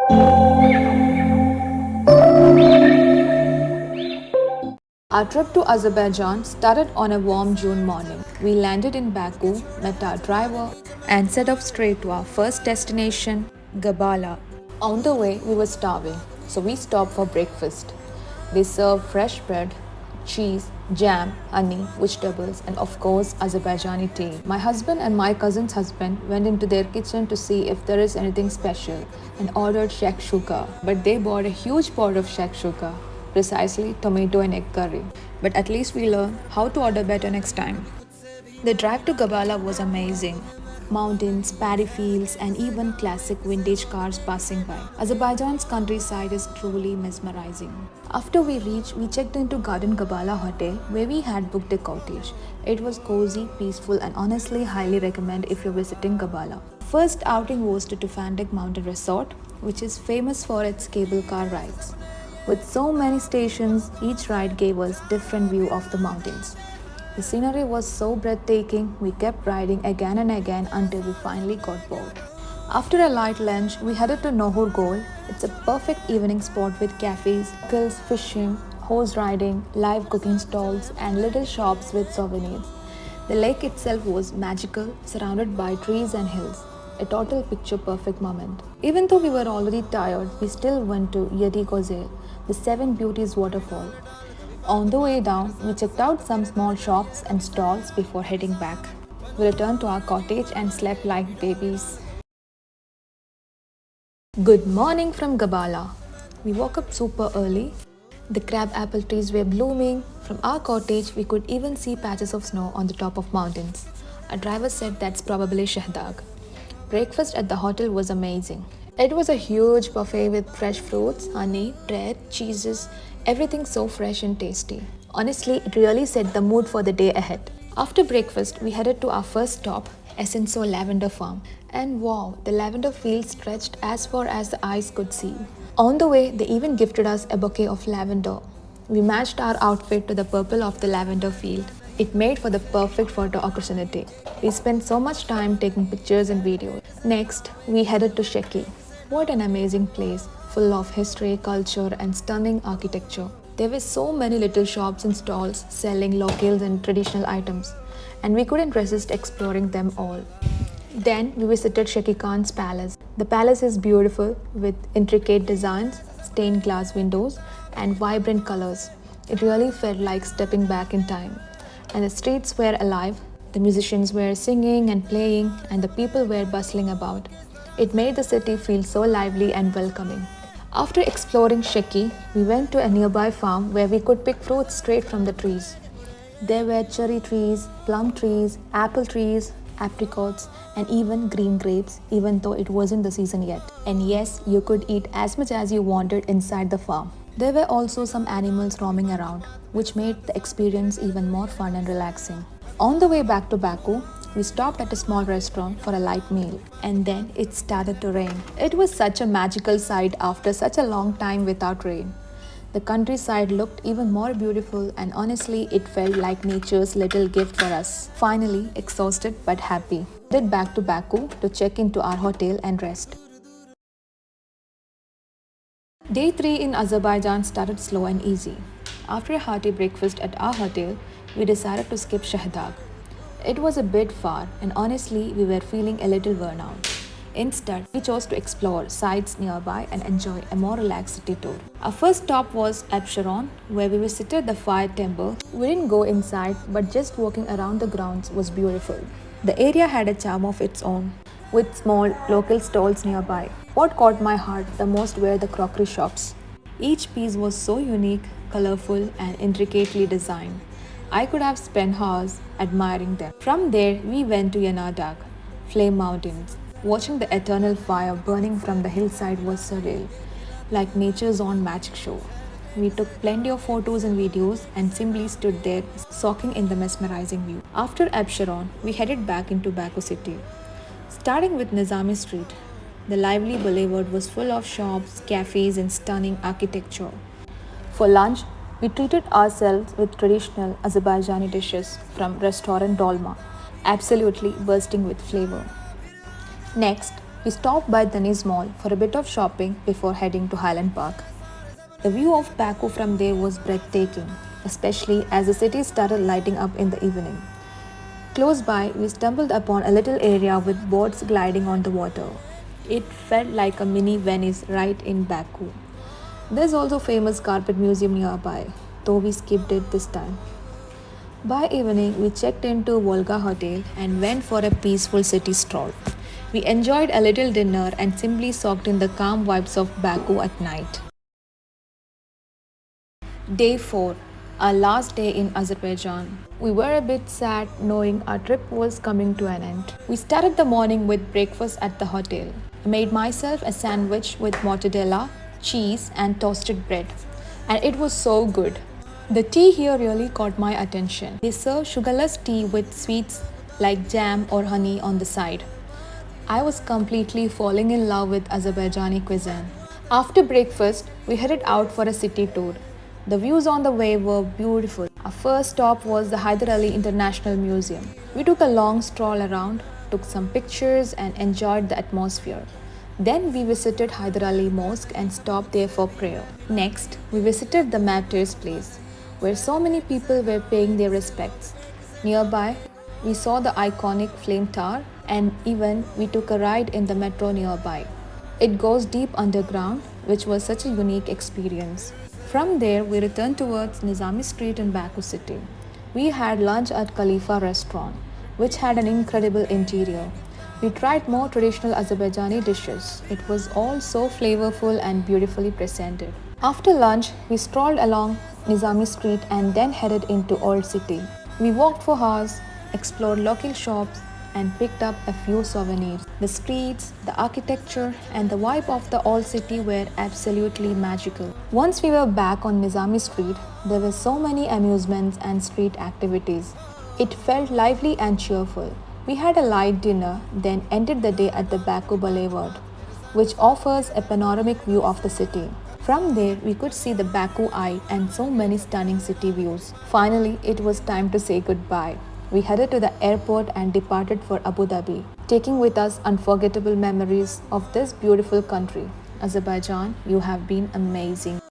Our trip to Azerbaijan started on a warm June morning. We landed in Baku, met our driver, and set off straight to our first destination, Gabala. On the way, we were starving, so we stopped for breakfast. They served fresh bread, cheese, jam, honey, vegetables, and of course, Azerbaijani tea. My husband and my cousin's husband went into their kitchen to see if there is anything special and ordered shakshuka, but they bought a huge pot of shakshuka, precisely tomato and egg curry. But at least we learned how to order better next time. The drive to Gabala was amazing. Mountains, paddy fields, and even classic vintage cars passing by. Azerbaijan's countryside is truly mesmerizing. After we reached, we checked into Garden Gabala Hotel where we had booked a cottage. It was cozy, peaceful, and honestly highly recommend if you're visiting Gabala. First outing was to Tufandik Mountain Resort, which is famous for its cable car rides. With so many stations, each ride gave us different view of the mountains. The scenery was so breathtaking, we kept riding again and again until we finally got bored. After a light lunch, we headed to Nohur Gol. It's a perfect evening spot with cafes, locals, fishing, horse riding, live cooking stalls, and little shops with souvenirs. The lake itself was magical, surrounded by trees and hills. A total picture perfect moment. Even though we were already tired, we still went to Yedi Gozel, the Seven Beauties waterfall. On the way down, we checked out some small shops and stalls before heading back. We returned to our cottage and slept like babies. Good morning from Gabala. We woke up super early. The crab apple trees were blooming. From our cottage, we could even see patches of snow on the top of mountains. Our driver said that's probably Shahdag. Breakfast at the hotel was amazing. It was a huge buffet with fresh fruits, honey, bread, cheeses, everything so fresh and tasty. Honestly, it really set the mood for the day ahead. After breakfast, we headed to our first stop, Esenso Lavender Farm. And wow, the lavender field stretched as far as the eyes could see. On the way, they even gifted us a bouquet of lavender. We matched our outfit to the purple of the lavender field. It made for the perfect photo opportunity. We spent so much time taking pictures and videos. Next, we headed to Sheki. What an amazing place, full of history, culture, and stunning architecture. There were so many little shops and stalls selling locals and traditional items, and we couldn't resist exploring them all. Then we visited Sheki Khan's palace. The palace is beautiful with intricate designs, stained glass windows, and vibrant colors. It really felt like stepping back in time. And the streets were alive. The musicians were singing and playing, and the people were bustling about. It made the city feel so lively and welcoming. After exploring Sheki, we went to a nearby farm where we could pick fruits straight from the trees. There were cherry trees, plum trees, apple trees, apricots, and even green grapes, even though it wasn't the season yet. And yes, you could eat as much as you wanted inside the farm. There were also some animals roaming around, which made the experience even more fun and relaxing. On the way back to Baku, we stopped at a small restaurant for a light meal, and then it started to rain. It was such a magical sight after such a long time without rain. The countryside looked even more beautiful, and honestly, it felt like nature's little gift for us. Finally, exhausted but happy, we headed back to Baku to check into our hotel and rest. Day 3 in Azerbaijan started slow and easy. After a hearty breakfast at our hotel, we decided to skip Shahdag. It was a bit far, and honestly, we were feeling a little worn out. Instead, we chose to explore sites nearby and enjoy a more relaxed city tour. Our first stop was Absheron, where we visited the fire temple. We didn't go inside, but just walking around the grounds was beautiful. The area had a charm of its own, with small local stalls nearby. What caught my heart the most were the crockery shops. Each piece was so unique, colorful, and intricately designed. I could have spent hours admiring them. From there, we went to Yanadag, Flame Mountains. Watching the eternal fire burning from the hillside was surreal, like nature's own magic show. We took plenty of photos and videos and simply stood there soaking in the mesmerizing view. After Absheron, we headed back into Baku city. Starting with Nizami Street, the lively boulevard was full of shops, cafes, and stunning architecture. For lunch, we treated ourselves with traditional Azerbaijani dishes from restaurant Dolma, absolutely bursting with flavor. Next, We stopped by Deniz Mall for a bit of shopping before heading to Highland Park. The view of Baku from there was breathtaking, especially as the city started lighting up in the evening. Close by, we stumbled upon a little area with boats gliding on the water. It felt like a mini Venice right in Baku. There's also a famous carpet museum nearby, though we skipped it this time. By evening, we checked into Volga Hotel and went for a peaceful city stroll. We enjoyed a little dinner and simply soaked in the calm vibes of Baku at night. Day 4, our last day in Azerbaijan. We were a bit sad knowing our trip was coming to an end. We started the morning with breakfast at the hotel. I made myself a sandwich with mortadella, cheese, and toasted bread, and it was so good. The tea here really caught my attention. They serve sugarless tea with sweets like jam or honey on the side. I was completely falling in love with Azerbaijani cuisine. After breakfast, we headed out for a city tour. The views on the way were beautiful. Our first stop was the Heydar Aliyev International Museum. We took a long stroll around, took some pictures, and enjoyed the atmosphere. Then we visited Heydar Ali Mosque and stopped there for prayer. Next, we visited the Martyrs' Place, where so many people were paying their respects. Nearby, we saw the iconic Flame Tower, and even we took a ride in the metro nearby. It goes deep underground, which was such a unique experience. From there, we returned towards Nizami Street in Baku City. We had lunch at Khalifa restaurant, which had an incredible interior. We tried more traditional Azerbaijani dishes. It was all so flavorful and beautifully presented. After lunch, we strolled along Nizami Street and then headed into Old City. We walked for hours, explored local shops, and picked up a few souvenirs. The streets, the architecture, and the vibe of the old city were absolutely magical. Once we were back on Nizami Street, there were so many amusements and street activities. It felt lively and cheerful. We had a light dinner, then ended the day at the Baku Boulevard, which offers a panoramic view of the city. From there, we could see the Baku Eye and so many stunning city views. Finally, it was time to say goodbye. We headed to the airport and departed for Abu Dhabi, taking with us unforgettable memories of this beautiful country. Azerbaijan, you have been amazing.